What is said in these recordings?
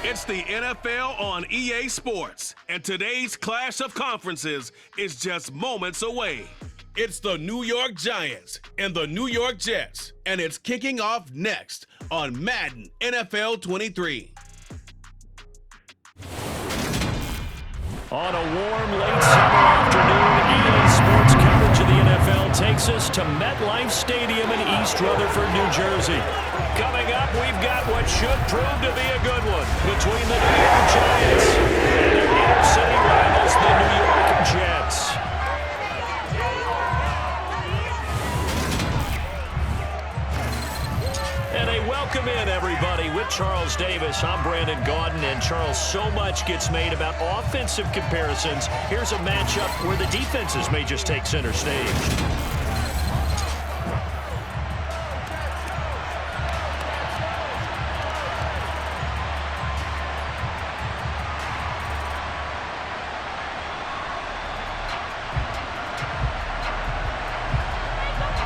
It's the NFL on EA Sports, and today's clash of conferences is just moments away. It's the New York Giants and the New York Jets, and it's kicking off next on Madden NFL 23. On a warm late summer afternoon, EA Sports coverage of the NFL takes us to MetLife Stadium in East Rutherford, New Jersey. Coming up, we've got what should prove to be a good one between the New York Giants and their inner city rivals, the New York Jets. And a welcome in, everybody, with Charles Davis. I'm Brandon Gaudin, and Charles, so much gets made about offensive comparisons. Here's a matchup where the defenses may just take center stage.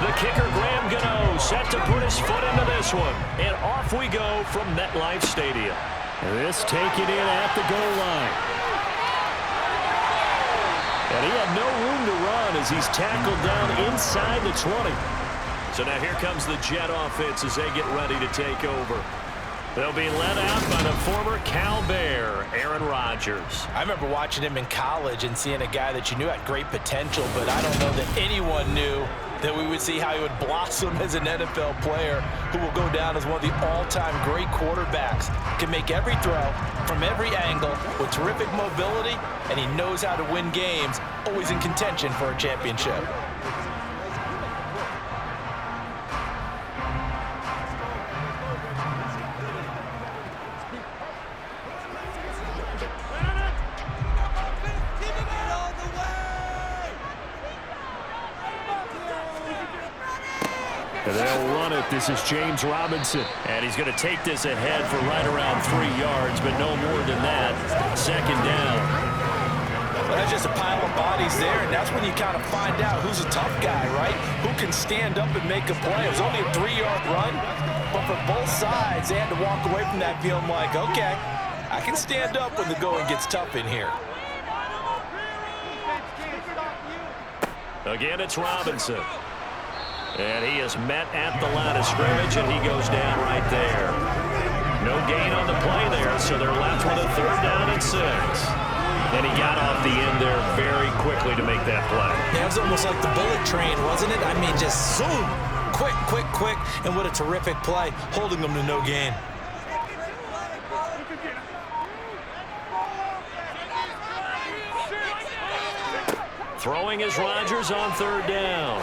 The kicker, Graham Gano, set to put his foot into this one. And off we go from MetLife Stadium. This taken in at the goal line. And he had no room to run as he's tackled down inside the 20. So now here comes the Jet offense as they get ready to take over. They'll be led out by the former Cal Bear, Aaron Rodgers. I remember watching him in college and seeing a guy that you knew had great potential, but I don't know that anyone knew that we would see how he would blossom as an NFL player who will go down as one of the all-time great quarterbacks. Can make every throw from every angle with terrific mobility, and he knows how to win games, always in contention for a championship. They'll run it. This is James Robinson. And he's going to take this ahead for right around 3 yards, but no more than that. Second down. Well, that's just a pile of bodies there, and that's when you kind of find out who's a tough guy, right? Who can stand up and make a play. It was only a 3-yard run, but for both sides, they had to walk away from that feeling like, okay, I can stand up when the going gets tough in here. Again, it's Robinson. And he is met at the line of scrimmage, and he goes down right there. No gain on the play there, so they're left with a 3rd down and 6. And he got off the end there very quickly to make that play. Yeah, it was almost like the bullet train, wasn't it? I mean, just zoom, quick, quick, quick, and what a terrific play, holding them to no gain. Throwing is Rodgers on 3rd down.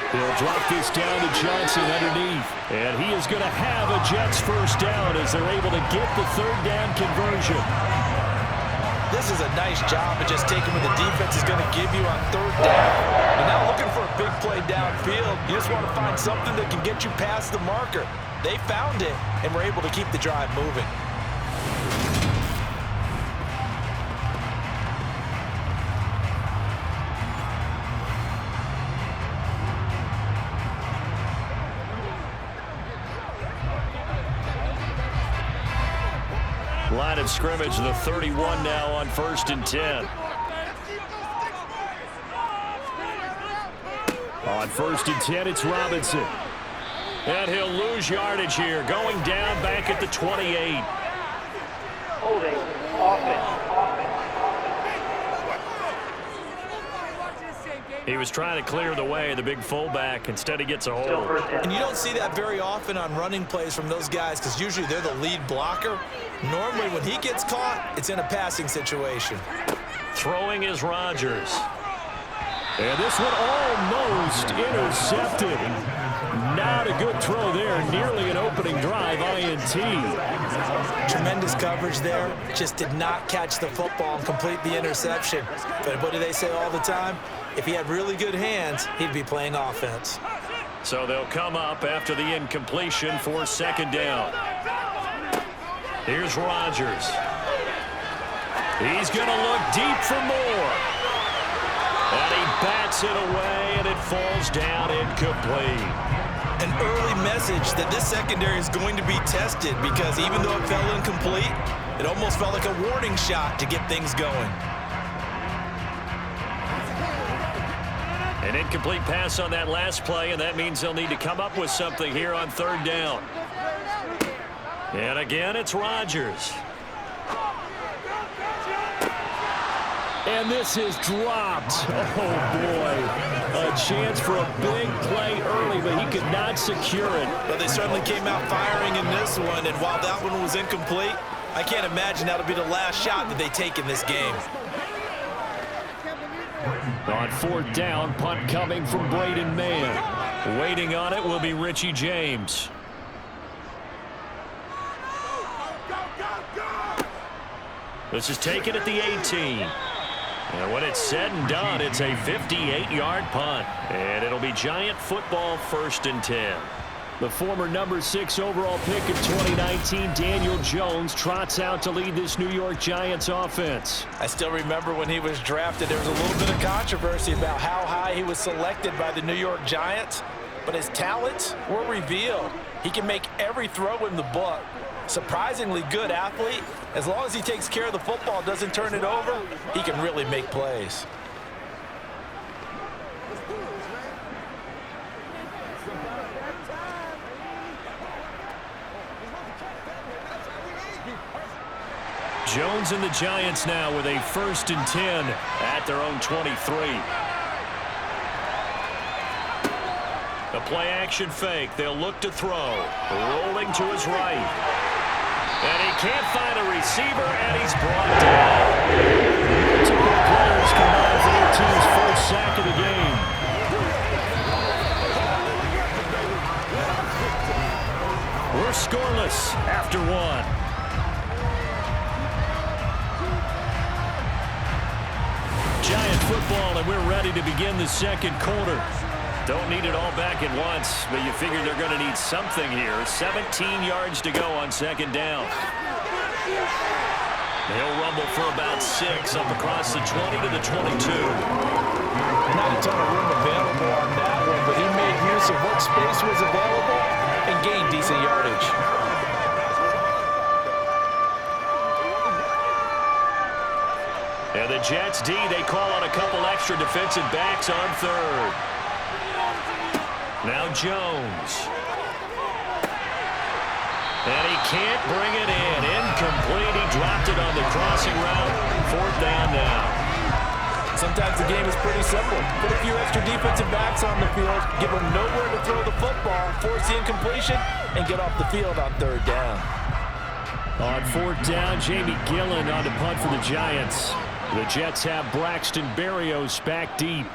He'll drop this down to Johnson underneath. And he is going to have a Jets 1st down as they're able to get the 3rd down conversion. This is a nice job of just taking what the defense is going to give you on 3rd down. You're not looking for a big play downfield. You just want to find something that can get you past the marker. They found it and were able to keep the drive moving. Line of scrimmage, the 31 now on 1st and 10. On 1st and 10, it's Robinson. And he'll lose yardage here, going down back at the 28. Holding offense. He was trying to clear the way, the big fullback. Instead, he gets a hold. And you don't see that very often on running plays from those guys because usually they're the lead blocker. Normally, when he gets caught, it's in a passing situation. Throwing is Rodgers. And this one almost intercepted. Not a good throw there. Nearly an opening drive, INT. Tremendous coverage there. Just did not catch the football and complete the interception. But what do they say all the time? If he had really good hands, he'd be playing offense. So they'll come up after the incompletion for 2nd down. Here's Rodgers. He's going to look deep for more. And he bats it away, and it falls down incomplete. an early message that this secondary is going to be tested, because even though it fell incomplete, it almost felt like a warning shot to get things going. An incomplete pass on that last play, and that means they'll need to come up with something here on third down. And again, it's Rodgers. And this is dropped. Oh, boy. A chance for a big play early, but he could not secure it. But they certainly came out firing in this one, and while that one was incomplete, I can't imagine that'll be the last shot that they take in this game. On fourth down, punt coming from Braden Mann. Waiting on it will be Richie James. This is taken at the 18. And when it's said and done, it's a 58-yard punt. And it'll be Giant football, 1st and 10. The former number 6 overall pick of 2019, Daniel Jones, trots out to lead this New York Giants offense. I still remember when he was drafted, there was a little bit of controversy about how high he was selected by the New York Giants, but his talents were revealed. He can make every throw in the book. Surprisingly good athlete. As long as he takes care of the football, doesn't turn it over, he can really make plays. Jones and the Giants now with a 1st and 10 at their own 23. The play action fake. They'll look to throw. Rolling to his right. And he can't find a receiver, and he's brought down. Multiple players combined for their team's first sack of the game. We're scoreless after one. Giant football, and we're ready to begin the second quarter. Don't need it all back at once, but you figure they're going to need something here. 17 yards to go on 2nd down. He'll rumble for about 6 up across the 20 to the 22. Not a ton of room available on that one, but he made use of what space was available and gained decent yardage. And the Jets D, they call on a couple extra defensive backs on 3rd. Now Jones. And he can't bring it in. Incomplete. He dropped it on the crossing route. 4th down now. Sometimes the game is pretty simple. Put a few extra defensive backs on the field, give them nowhere to throw the football, force the incompletion, and get off the field on 3rd down. On 4th down, Jamie Gillen on to punt for the Giants. The Jets have Braxton Berrios back deep.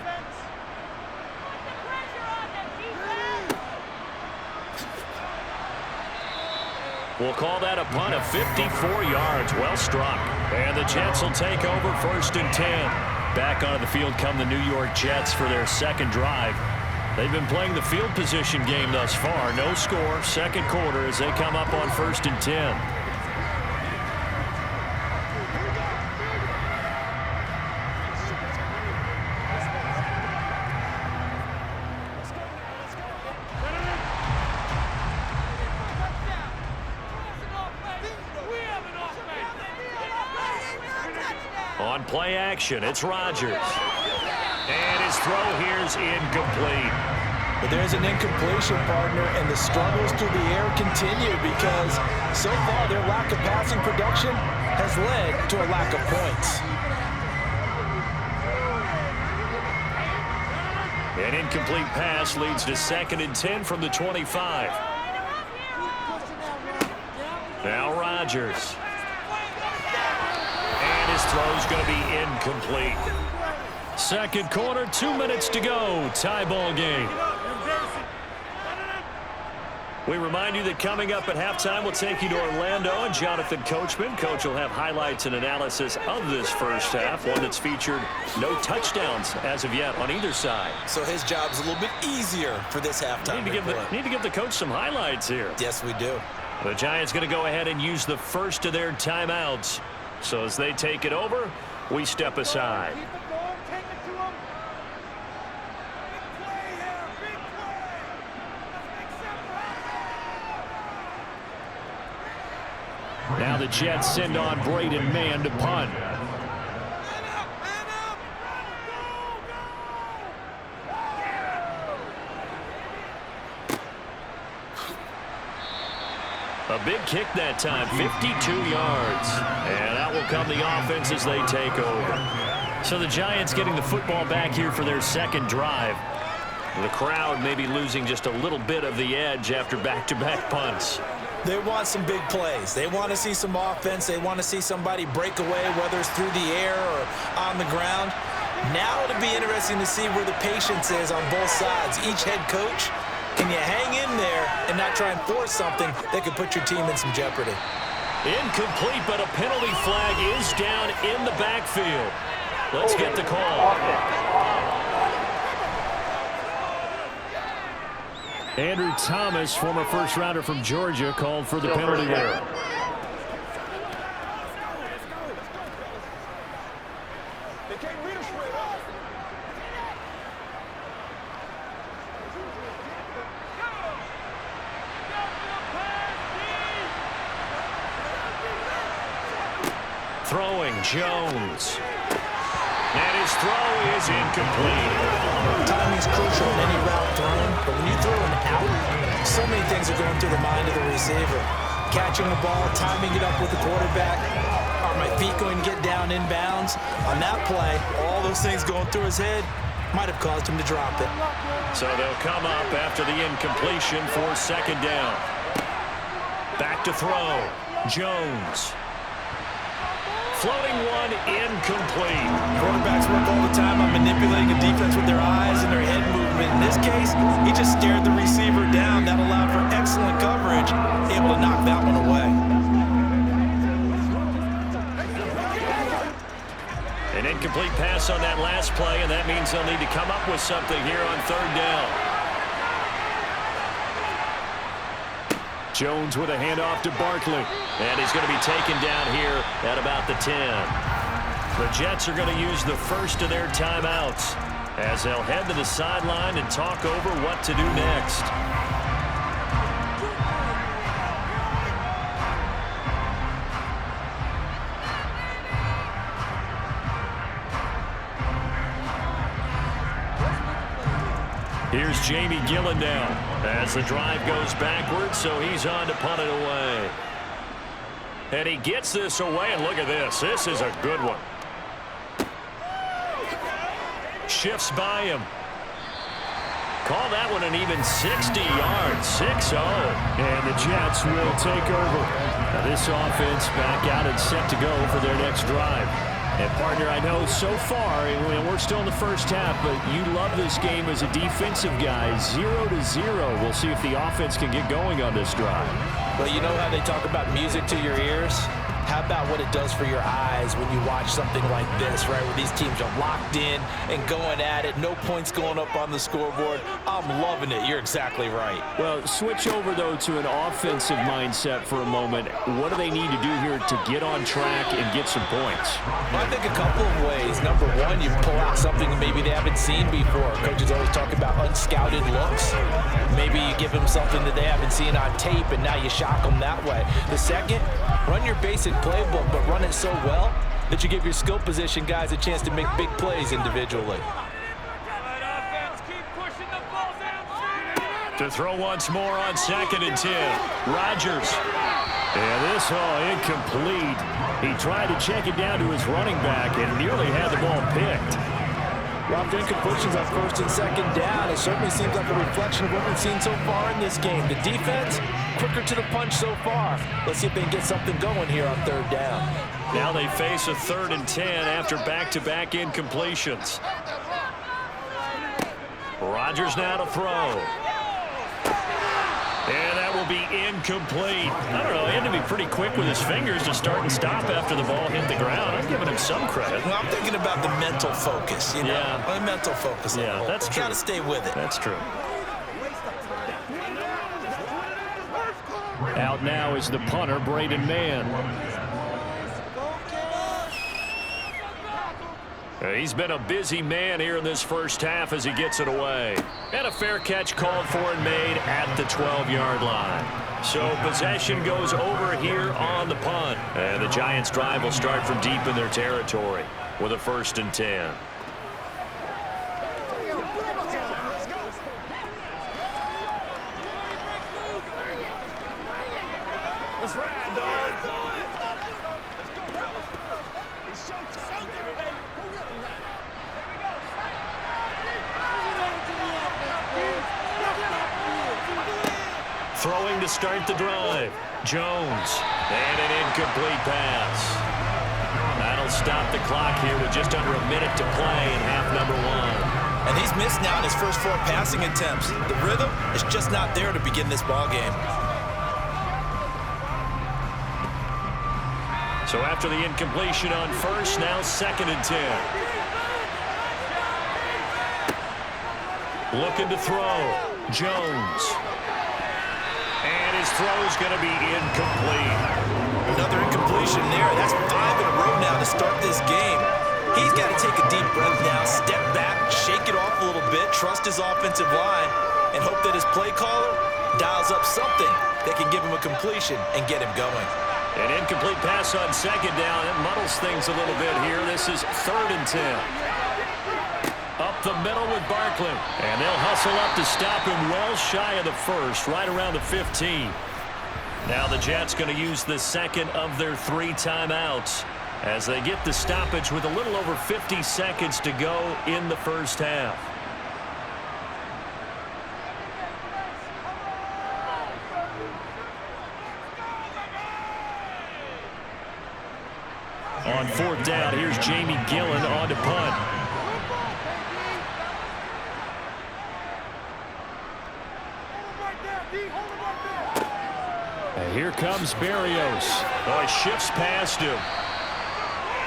We'll call that a punt of 54 yards. Well struck. And the Jets will take over 1st and 10. Back onto the field come the New York Jets for their second drive. They've been playing the field position game thus far. No score. Second quarter as they come up on 1st and 10. On play action, it's Rodgers. And his throw here's incomplete. But there's an incompletion, partner, and the struggles through the air continue because so far their lack of passing production has led to a lack of points. An incomplete pass leads to 2nd and 10 from the 25. Now Rodgers. And his throw's going to be incomplete. Second quarter, 2 minutes to go. Tie ball game. We remind you that coming up at halftime, we'll take you to Orlando and Jonathan Coachman. Coach will have highlights and analysis of this first half, one that's featured no touchdowns as of yet on either side. So his job's a little bit easier for this halftime. Need to give the coach some highlights here. Yes, we do. The Giants going to go ahead and use the first of their timeouts. So as they take it over, we step aside. Now the Jets send on Braden Mann to punt. A big kick that time, 52 yards. And out will come the offense as they take over. So the Giants getting the football back here for their second drive. The crowd may be losing just a little bit of the edge after back-to-back punts. They want some big plays. They want to see some offense. They want to see somebody break away, whether it's through the air or on the ground. Now it'll be interesting to see where the patience is on both sides. Each head coach, can you hang in there and not try and force something that could put your team in some jeopardy? Incomplete, but a penalty flag is down in the backfield. Let's get the call. Andrew Thomas, former first-rounder from Georgia, called for the penalty there. Throwing, Jones. And his throw is incomplete. Timing is crucial in any route thrown, but when you throw an out, so many things are going through the mind of the receiver. Catching the ball, timing it up with the quarterback. Are my feet going to get down in bounds? On that play, all those things going through his head might have caused him to drop it. So they'll come up after the incompletion for second down. Back to throw. Jones. Floating one, incomplete. Quarterbacks work all the time on manipulating a defense with their eyes and their head movement. In this case, he just stared the receiver down. That allowed for excellent coverage, able to knock that one away. An incomplete pass on that last play, and that means they'll need to come up with something here on third down. Jones with a handoff to Barkley. And he's going to be taken down here at about the 10. The Jets are going to use the first of their timeouts as they'll head to the sideline and talk over what to do next. Here's Jamie Gillen now as the drive goes backwards, so he's on to punt it away. And he gets this away, and look at this. This is a good one. Shifts by him. Call that one an even 60 yards, 6-0. And the Jets will take over. Now this offense back out and set to go for their next drive. And, partner, I know so far, we're still in the first half, but you love this game as a defensive guy. 0-0. We'll see if the offense can get going on this drive. Well, you know how they talk about music to your ears? How about what it does for your eyes when you watch something like this, right, where these teams are locked in and going at it, no points going up on the scoreboard? I'm loving it. You're exactly right. Well, switch over, though, to an offensive mindset for a moment. What do they need to do here to get on track and get some points? Well, I think a couple of ways. Number one, you pull out something maybe they haven't seen before. Coaches always talk about unscouted looks. Maybe you give them something that they haven't seen on tape, and now you shock them that way. The second, run your basic playbook, but run it so well that you give your skill position guys a chance to make big plays individually. To throw once more on 2nd and 10. Rodgers. And this incomplete. He tried to check it down to his running back and nearly had the ball picked. Well, after incompletions on 1st and 2nd down, it certainly seems like a reflection of what we've seen so far in this game. The defense, quicker to the punch so far. Let's see if they can get something going here on 3rd down. Now they face a 3rd and 10 after back-to-back incompletions. Rodgers now to throw. And that will be incomplete. I don't know, he had to be pretty quick with his fingers to start and stop after the ball hit the ground. I'm giving him some credit. Well, I'm thinking about the mental focus, you know. Yeah. The mental focus. Yeah, that's true. Got to stay with it. That's true. Out now is the punter, Braden Mann. He's been a busy man here in this first half as he gets it away. And a fair catch called for and made at the 12-yard line. So possession goes over here on the punt. And the Giants' drive will start from deep in their territory with a 1st and 10. Let's ride, dog. Throwing to start the drive. Jones. And an incomplete pass. That'll stop the clock here with just under a minute to play in half number 1. And he's missed now in his first 4 passing attempts. The rhythm is just not there to begin this ball game. So after the incompletion on first, now 2nd and 10. Looking to throw. Jones. And his throw's going to be incomplete. Another incompletion there. That's 5 in a row now to start this game. He's got to take a deep breath now, step back, shake it off a little bit, trust his offensive line, and hope that his play caller dials up something that can give him a completion and get him going. An incomplete pass on 2nd down. It muddles things a little bit here. This is 3rd and 10. Up the middle with Barkley. And they'll hustle up to stop him well shy of the 1st, right around the 15. Now the Jets going to use the 2nd of their 3 timeouts as they get the stoppage with a little over 50 seconds to go in the first half. On 4th down, here's Jamie Gillen on to punt. And here comes Berrios. Oh, he shifts past him.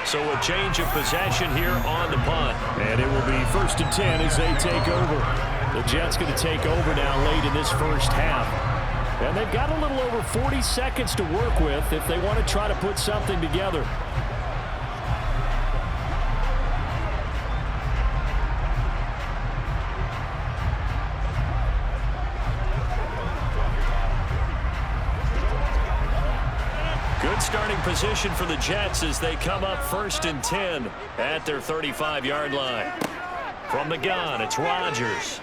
So a change of possession here on the punt. And it will be 1st and 10 as they take over. The Jets going to take over now late in this first half. And they've got a little over 40 seconds to work with if they want to try to put something together. Good starting position for the Jets as they come up 1st and 10 at their 35-yard line. From the gun, it's Rodgers.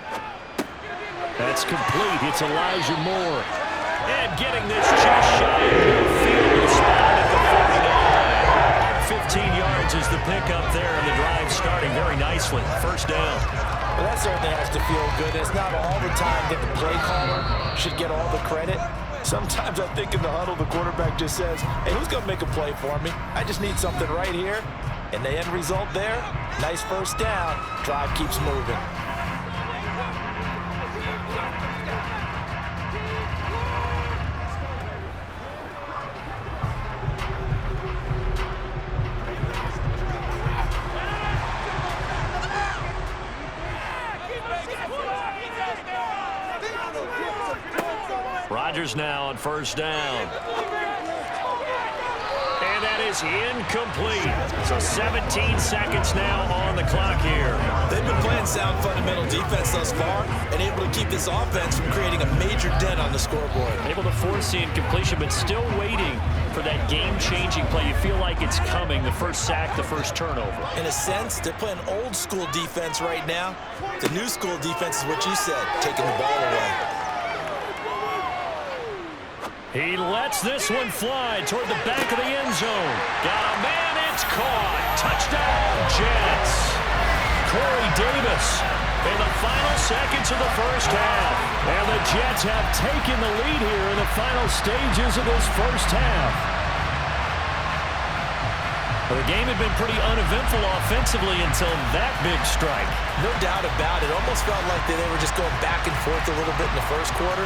That's complete. It's Elijah Moore. And getting this just shy of midfield, spotted at the 49. 15 yards is the pickup there, and the drive starting very nicely. 1st down. Well, that certainly has to feel good. It's not all the time that the play caller should get all the credit. Sometimes I think in the huddle, the quarterback just says, hey, who's going to make a play for me? I just need something right here. And the end result there, nice 1st down. Drive keeps moving. Rodgers now on 1st down. And that is incomplete. So 17 seconds now on the clock here. They've been playing sound fundamental defense thus far and able to keep this offense from creating a major dent on the scoreboard. Able to force the incompletion, but still waiting for that game-changing play. You feel like it's coming, the first sack, the first turnover. In a sense, they're playing old school defense right now. The new school defense is what you said, taking the ball away. He lets this one fly toward the back of the end zone. Got a man, it's caught. Touchdown, Jets. Corey Davis in the final seconds of the first half. And the Jets have taken the lead here in the final stages of this first half. The game had been pretty uneventful offensively until that big strike. No doubt about it. Almost felt like they were just going back and forth a little bit in the first quarter.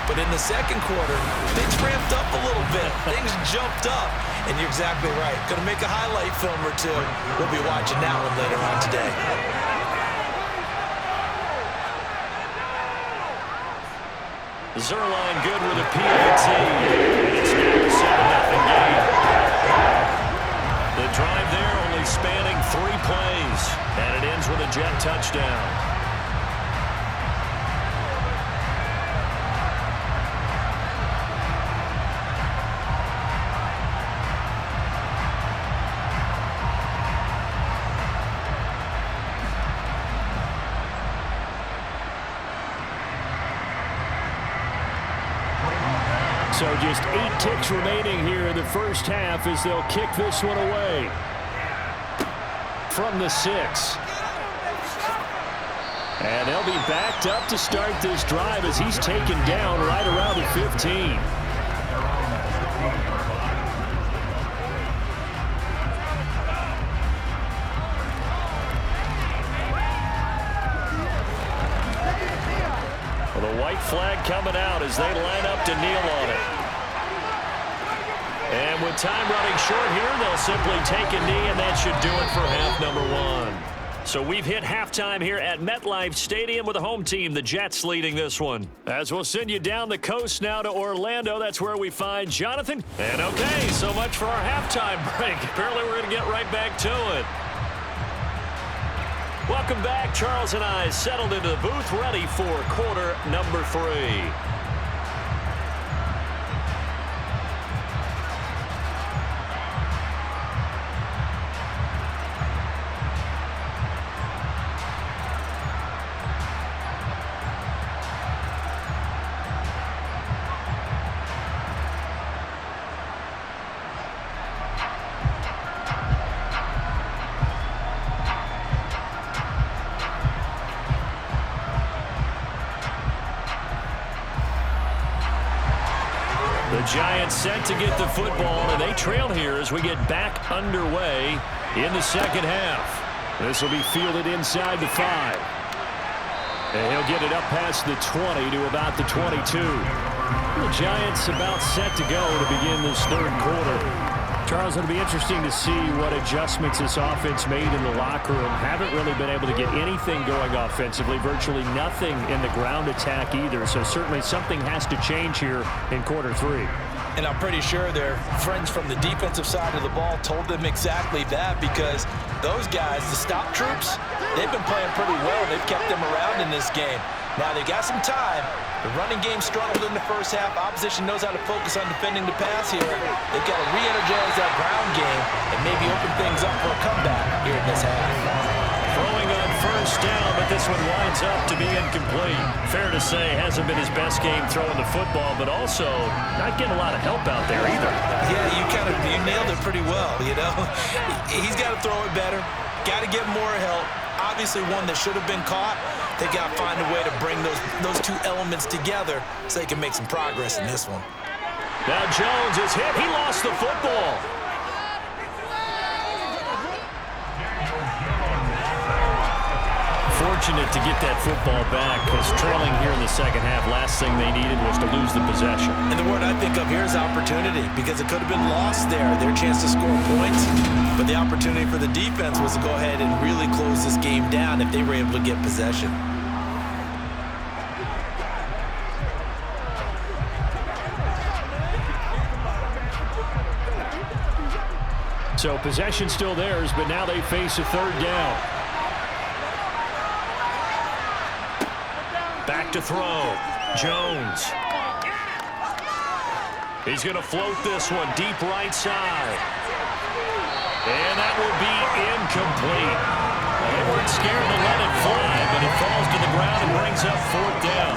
But in the second quarter, things ramped up a little bit. Things jumped up. And you're exactly right. Going to make a highlight film or two. We'll be watching that one later on today. Zerline good with a PAT. And it's now a 7-0 game. The drive there only spanning 3 plays. Jones with a Jet touchdown. So just 8 ticks remaining here in the first half as they'll kick this one away. From the 6. And they'll be backed up to start this drive as he's taken down right around the 15. Well, the white flag coming out as they line up to kneel on it. And with time running short here, they'll simply take a knee, and that should do it for half number 1. So we've hit halftime here at MetLife Stadium with the home team, the Jets, leading this one. As we'll send you down the coast now to Orlando, that's where we find Jonathan. And okay, so much for our halftime break. Apparently we're going to get right back to it. Welcome back. Charles and I settled into the booth, ready for quarter number 3. Giants set to get the football, and they trail here as we get back underway in the second half. This will be fielded inside the 5. And he'll get it up past the 20 to about the 22. The Giants about set to go to begin this third quarter. Charles, it'll be interesting to see what adjustments this offense made in the locker room. Haven't really been able to get anything going offensively, virtually nothing in the ground attack either. So certainly something has to change here in quarter 3. And I'm pretty sure their friends from the defensive side of the ball told them exactly that, because those guys, the stop troops, they've been playing pretty well. They've kept them around in this game. Now they got some time. The running game struggled in the first half. Opposition knows how to focus on defending the pass here. They've got to re-energize that ground game and maybe open things up for a comeback here in this half. Throwing on first down, but this one winds up to be incomplete. Fair to say, hasn't been his best game throwing the football, but also not getting a lot of help out there either. Yeah, you nailed it pretty well, you know. He's got to throw it better. Got to get more help. Obviously one that should have been caught. They got to find a way to bring those two elements together so they can make some progress in this one. Now Jones is hit. He lost the football. Fortunate to get that football back, because trailing here in the second half, last thing they needed was to lose the possession. And the word I think of here is opportunity, because it could have been lost there, their chance to score points. But the opportunity for the defense was to go ahead and really close this game down if they were able to get possession. So possession still theirs, but now they face a third down. Back to throw. Jones. He's going to float this one deep right side. And that will be incomplete. They weren't scared to let it fly, but it falls to the ground and brings up fourth down.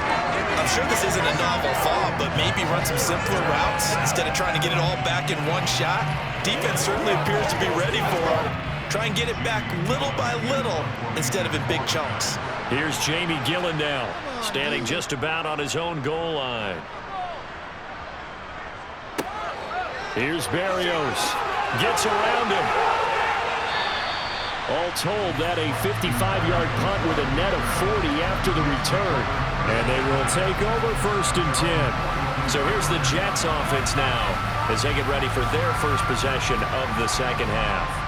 I'm sure this isn't a novel thought, but maybe run some simpler routes instead of trying to get it all back in one shot. Defense certainly appears to be ready for it. Try and get it back little by little instead of in big chunks. Here's Jamie Gillen now, standing just about on his own goal line. Here's Berrios. Gets around him. All told, that a 55-yard punt with a net of 40 after the return. And they will take over 1st and 10. So here's the Jets offense now as they get ready for their first possession of the second half.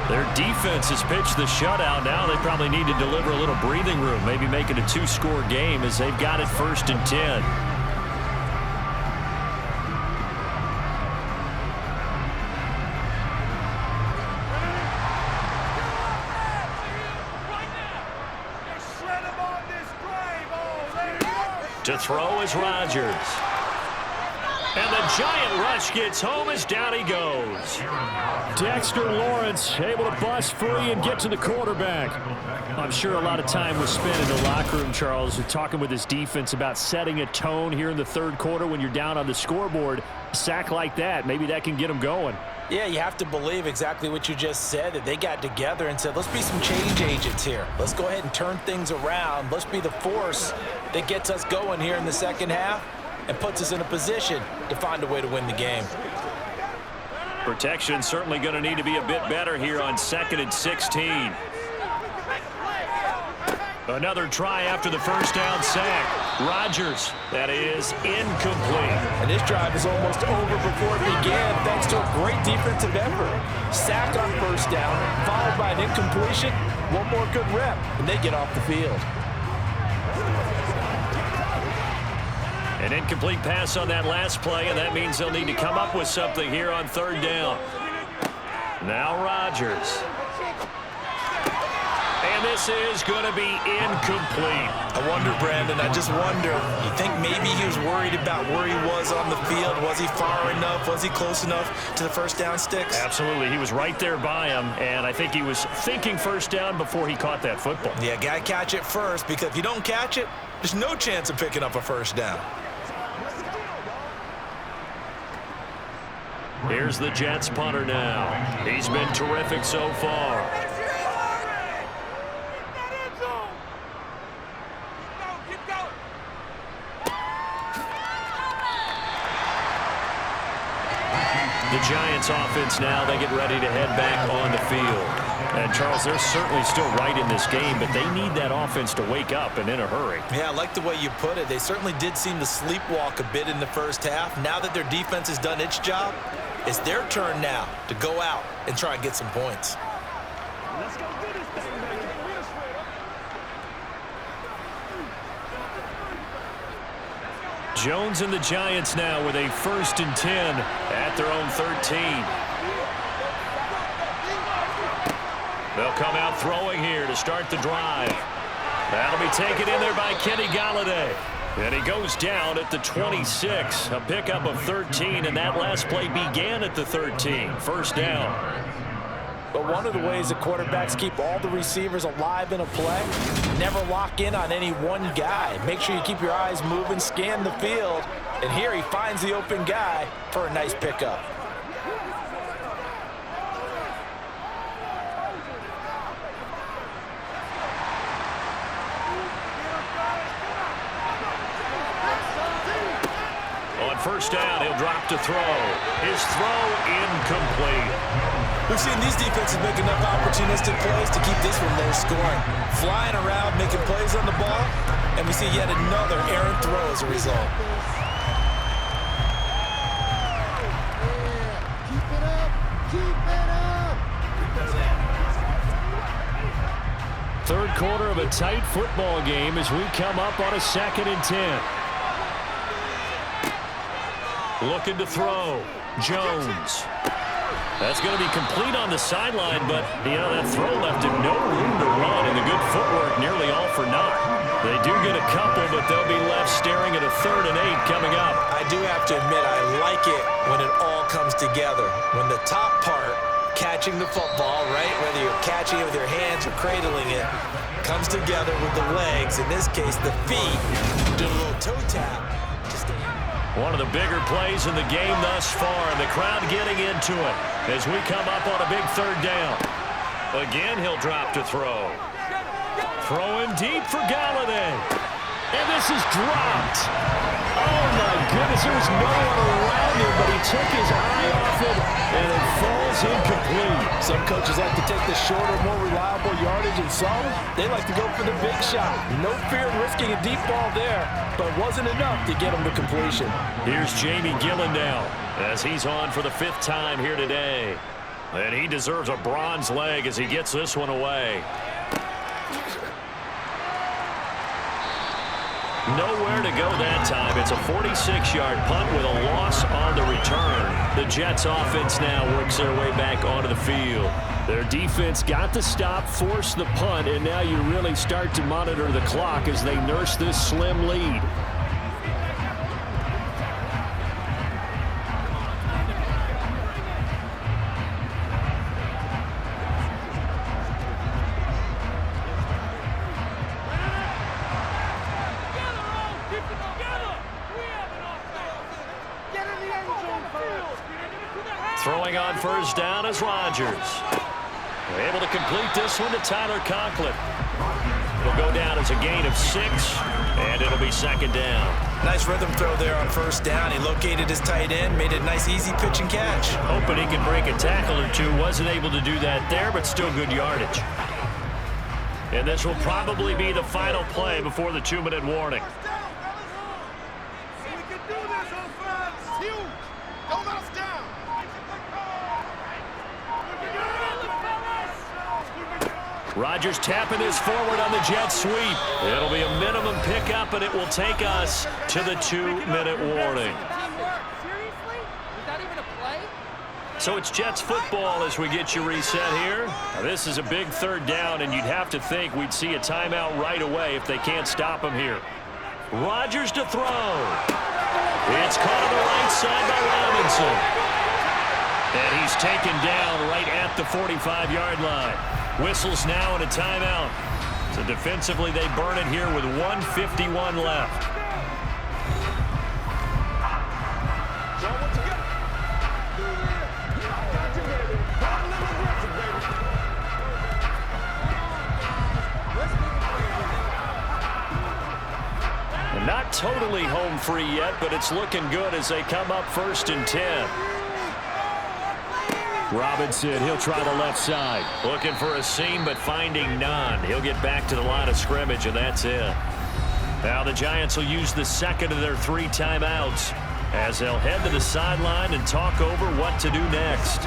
Their defense has pitched the shutout. Now they probably need to deliver a little breathing room, maybe make it a 2-score game as they've got it 1st and 10. To throw is Rodgers. And the giant rush gets home as down he goes. Dexter Lawrence able to bust free and get to the quarterback. I'm sure a lot of time was spent in the locker room, Charles, talking with his defense about setting a tone here in the third quarter when you're down on the scoreboard. A sack like that, maybe that can get them going. Yeah, you have to believe exactly what you just said, that they got together and said, let's be some change agents here. Let's go ahead and turn things around. Let's be the force that gets us going here in the second half and puts us in a position to find a way to win the game. Protection certainly going to need to be a bit better here on 2nd and 16. Another try after the first down sack. Rodgers, that is incomplete. And this drive is almost over before it began thanks to a great defensive effort. Sack on first down, followed by an incompletion. One more good rep, and they get off the field. An incomplete pass on that last play, and that means they'll need to come up with something here on third down. Now Rodgers. And this is going to be incomplete. I wonder, Brandon, I just wonder, you think maybe he was worried about where he was on the field? Was he far enough? Was he close enough to the first down sticks? Absolutely. He was right there by him, and I think he was thinking first down before he caught that football. Yeah, got to catch it first, because if you don't catch it, there's no chance of picking up a first down. Here's the Jets punter now. He's been terrific so far. The Giants offense now, they get ready to head back on the field. And Charles, they're certainly still right in this game, but they need that offense to wake up and in a hurry. Yeah, I like the way you put it. They certainly did seem to sleepwalk a bit in the first half. Now that their defense has done its job, it's their turn now to go out and try and get some points. Let's go do this thing, baby. Jones and the Giants now with a 1st and 10 at their own 13. They'll come out throwing here to start the drive. That'll be taken in there by Kenny Golladay. And he goes down at the 26. A pickup of 13, and that last play began at the 13. First down. But one of the ways that quarterbacks keep all the receivers alive in a play, never lock in on any one guy. Make sure you keep your eyes moving, scan the field, and here he finds the open guy for a nice pickup. On first down, he'll drop to throw. His throw incomplete. We've seen these defenses make enough opportunistic plays to keep this one low scoring. Flying around, making plays on the ball, and we see yet another errant throw as a result. Keep it up! Keep it up! Third quarter of a tight football game as we come up on a 2nd and 10. Looking to throw. Jones. That's going to be complete on the sideline, but, you know, that throw left him no room to run, and the good footwork nearly all for naught. They do get a couple, but they'll be left staring at a 3rd and 8 coming up. I do have to admit, I like it when it all comes together. When the top part, catching the football, right, whether you're catching it with your hands or cradling it, comes together with the legs, in this case the feet, do a little toe tap. One of the bigger plays in the game thus far, and the crowd getting into it as we come up on a big 3rd down. Again, he'll drop to throw. Throwing deep for Golladay. And this is dropped. Oh, my goodness. There was no one around him, but he took his eye off it, and it falls incomplete. Some coaches like to take the shorter, more reliable yardage, and some, they like to go for the big shot. No fear of risking a deep ball there, but wasn't enough to get him to completion. Here's Jamie Gillen now as he's on for the 5th time here today. And he deserves a bronze leg as he gets this one away. Nowhere to go that time. It's a 46-yard punt with a loss on the return. The Jets offense now works their way back onto the field. Their defense got the stop, forced the punt, and now you really start to monitor the clock as they nurse this slim lead. Throwing on first down is Rodgers. They're able to complete this one to Tyler Conklin. It'll go down as a gain of 6, and it'll be second down. Nice rhythm throw there on first down. He located his tight end, made it a nice easy pitch and catch. Hoping he could break a tackle or two. Wasn't able to do that there, but still good yardage. And this will probably be the final play before the 2-minute warning. Rodgers tapping this forward on the jet sweep. It'll be a minimum pickup, and it will take us to the 2-minute warning. Seriously? Was that even a play? So it's Jets football as we get you reset here. Now, this is a big third down, and you'd have to think we'd see a timeout right away if they can't stop him here. Rodgers to throw. It's caught on the right side by Robinson. And he's taken down right at the 45-yard line. Whistles now and a timeout. So defensively, they burn it here with 1:51 left. And not totally home free yet, but it's looking good as they come up 1st and 10. Robinson, he'll try the left side. Looking for a seam, but finding none. He'll get back to the line of scrimmage, and that's it. Now the Giants will use the second of their 3 timeouts as they'll head to the sideline and talk over what to do next.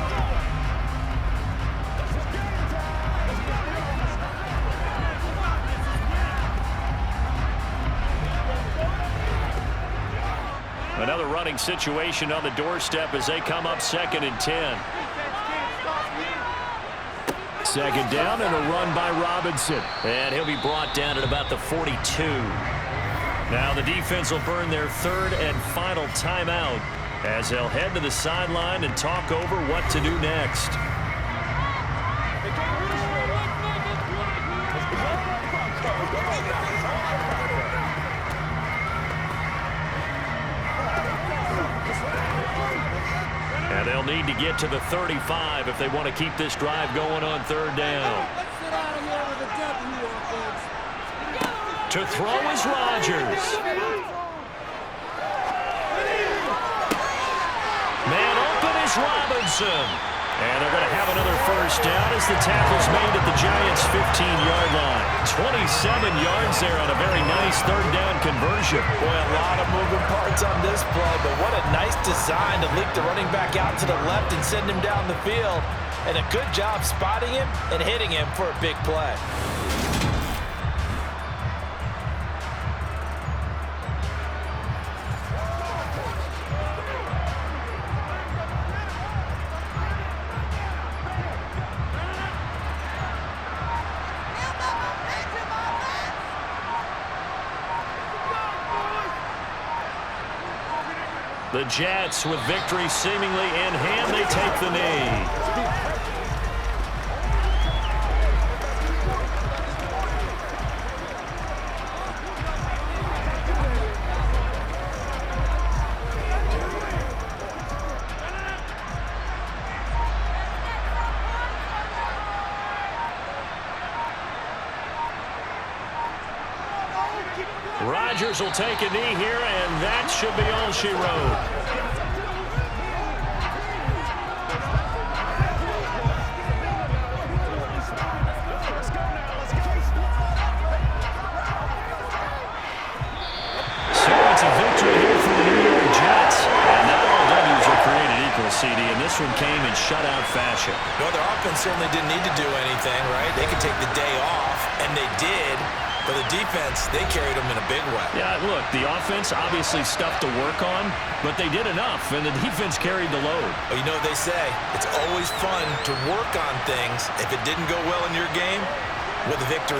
Another running situation on the doorstep as they come up 2nd and 10. Second down and a run by Robinson. And he'll be brought down at about the 42. Now the defense will burn their 3rd and final timeout as they'll head to the sideline and talk over what to do next. And they'll need to get to the 35 if they want to keep this drive going on 3rd down. To throw is Rodgers. Man open is Robinson. And they're going to have another first down as the tackle's made at the Giants' 15-yard line. 27 yards there on a very nice 3rd down conversion. Boy, a lot of moving parts on this play, but what a nice design to leak the running back out to the left and send him down the field. And a good job spotting him and hitting him for a big play. The Jets, with victory seemingly in hand, they take the knee. Rodgers will take a knee here, and that should be all she wrote. So it's a victory here for the New York Jets. And not all W's are created equal, CD, and this one came in shutout fashion. No, their offense certainly didn't need to do anything, right? They could take the day off, and they did. But the defense, they carried them in a big way. Yeah, look, the offense obviously stuff to work on, but they did enough, and the defense carried the load. Well, you know what they say, it's always fun to work on things. If it didn't go well in your game, with a victory.